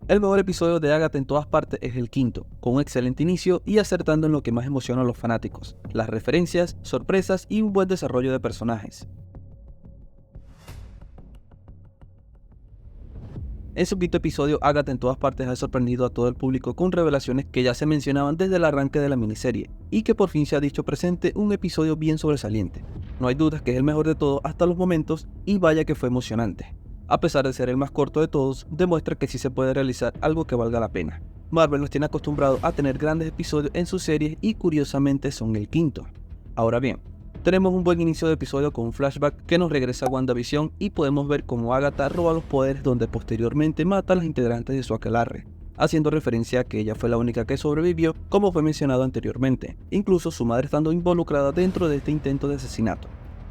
El mejor episodio de Agatha en todas partes es el quinto, con un excelente inicio y acertando en lo que más emociona a los fanáticos, las referencias, sorpresas y un buen desarrollo de personajes. En su quinto episodio, Agatha en todas partes ha sorprendido a todo el público con revelaciones que ya se mencionaban desde el arranque de la miniserie, y que por fin se ha dicho presente un episodio bien sobresaliente. No hay dudas que es el mejor de todos hasta los momentos, y vaya que fue emocionante. A pesar de ser el más corto de todos, demuestra que sí se puede realizar algo que valga la pena. Marvel nos tiene acostumbrados a tener grandes episodios en sus series y curiosamente son el quinto. Ahora bien, tenemos un buen inicio de episodio con un flashback que nos regresa a WandaVision y podemos ver cómo Agatha roba los poderes donde posteriormente mata a las integrantes de su aquelarre, haciendo referencia a que ella fue la única que sobrevivió, como fue mencionado anteriormente, incluso su madre estando involucrada dentro de este intento de asesinato.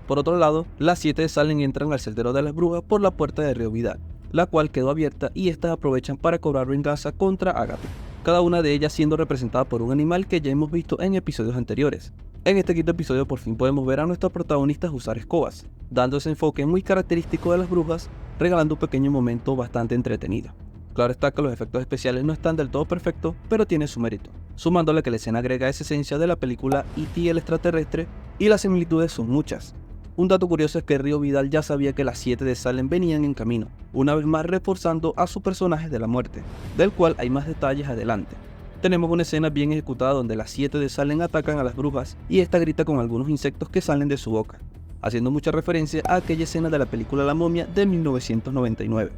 Por otro lado, las 7 de Salem entran al sendero de las brujas por la puerta de Río Vidal, la cual quedó abierta y estas aprovechan para cobrar venganza contra Agatha, cada una de ellas siendo representada por un animal que ya hemos visto en episodios anteriores. En este quinto episodio por fin podemos ver a nuestros protagonistas usar escobas, dando ese enfoque muy característico de las brujas, regalando un pequeño momento bastante entretenido. Claro está que los efectos especiales no están del todo perfectos, pero tiene su mérito, sumándole que la escena agrega esa esencia de la película E.T. el extraterrestre, y las similitudes son muchas. Un dato curioso es que Río Vidal ya sabía que las 7 de Salem venían en camino, una vez más reforzando a su personaje de la muerte, del cual hay más detalles adelante. Tenemos una escena bien ejecutada donde las 7 de Salem atacan a las brujas y esta grita con algunos insectos que salen de su boca, haciendo mucha referencia a aquella escena de la película La Momia de 1999.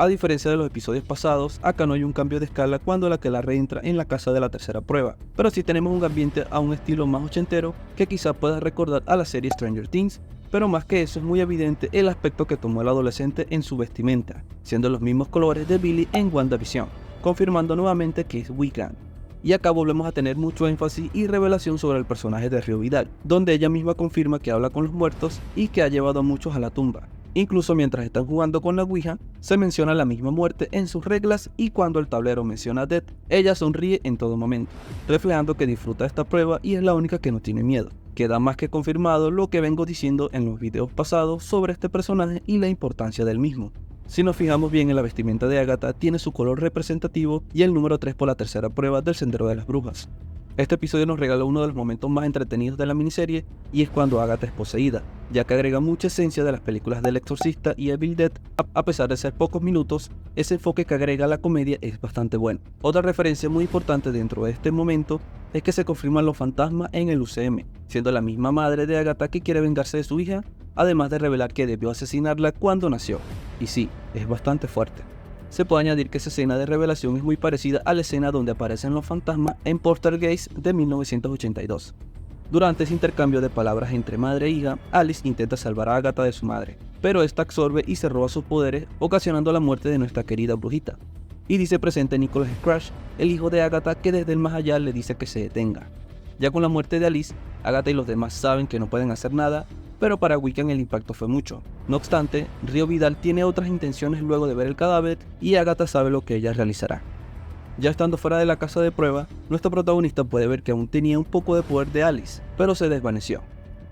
A diferencia de los episodios pasados, acá no hay un cambio de escala cuando la aquelarre entra en la casa de la tercera prueba, pero sí tenemos un ambiente a un estilo más ochentero que quizá pueda recordar a la serie Stranger Things, pero más que eso es muy evidente el aspecto que tomó el adolescente en su vestimenta, siendo los mismos colores de Billy en WandaVision, confirmando nuevamente que es Wiccan. Y acá volvemos a tener mucho énfasis y revelación sobre el personaje de Río Vidal, donde ella misma confirma que habla con los muertos y que ha llevado a muchos a la tumba. Incluso mientras están jugando con la Ouija, se menciona la misma muerte en sus reglas y cuando el tablero menciona a Death, ella sonríe en todo momento, reflejando que disfruta esta prueba y es la única que no tiene miedo. Queda más que confirmado lo que vengo diciendo en los videos pasados sobre este personaje y la importancia del mismo. Si nos fijamos bien en la vestimenta de Agatha, tiene su color representativo y el número 3 por la tercera prueba del Sendero de las Brujas. Este episodio nos regala uno de los momentos más entretenidos de la miniserie y es cuando Agatha es poseída, ya que agrega mucha esencia de las películas del Exorcista y Evil Dead. A pesar de ser pocos minutos, ese enfoque que agrega la comedia es bastante bueno. Otra referencia muy importante dentro de este momento es que se confirman los fantasmas en el UCM, siendo la misma madre de Agatha que quiere vengarse de su hija, además de revelar que debió asesinarla cuando nació. Y sí, es bastante fuerte. Se puede añadir que esa escena de revelación es muy parecida a la escena donde aparecen los fantasmas en Poltergeist de 1982. Durante ese intercambio de palabras entre madre e hija, Alice intenta salvar a Agatha de su madre, pero esta absorbe y se roba sus poderes, ocasionando la muerte de nuestra querida brujita. Y dice presente Nicholas Scratch, el hijo de Agatha, que desde el más allá le dice que se detenga. Ya con la muerte de Alice, Agatha y los demás saben que no pueden hacer nada, pero para Wiccan el impacto fue mucho. No obstante, Río Vidal tiene otras intenciones luego de ver el cadáver y Agatha sabe lo que ella realizará. Ya estando fuera de la casa de prueba, nuestro protagonista puede ver que aún tenía un poco de poder de Alice, pero se desvaneció.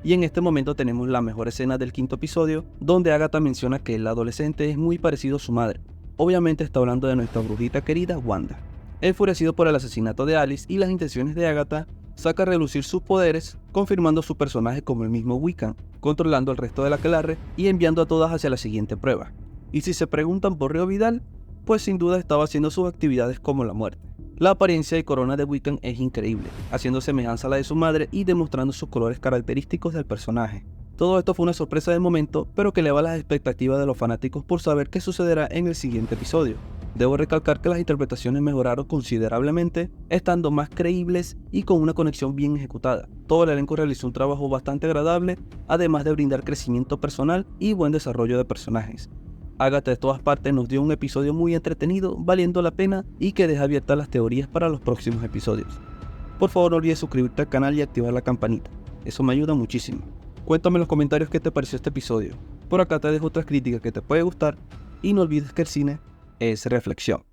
Y en este momento tenemos la mejor escena del quinto episodio, donde Agatha menciona que el adolescente es muy parecido a su madre. Obviamente está hablando de nuestra brujita querida Wanda. Enfurecido por el asesinato de Alice y las intenciones de Agatha, saca a relucir sus poderes, confirmando su personaje como el mismo Wiccan, controlando al resto de la aquelarre y enviando a todas hacia la siguiente prueba. Y si se preguntan por Río Vidal, pues sin duda estaba haciendo sus actividades como la muerte. La apariencia y corona de Wiccan es increíble, haciendo semejanza a la de su madre y demostrando sus colores característicos del personaje. Todo esto fue una sorpresa de momento, pero que eleva las expectativas de los fanáticos por saber qué sucederá en el siguiente episodio. Debo recalcar que las interpretaciones mejoraron considerablemente, estando más creíbles y con una conexión bien ejecutada. Todo el elenco realizó un trabajo bastante agradable, además de brindar crecimiento personal y buen desarrollo de personajes. Agatha de todas partes nos dio un episodio muy entretenido, valiendo la pena y que deja abiertas las teorías para los próximos episodios. Por favor no olvides suscribirte al canal y activar la campanita, eso me ayuda muchísimo. Cuéntame en los comentarios qué te pareció este episodio. Por acá te dejo otras críticas que te puede gustar y no olvides que el cine es reflexión.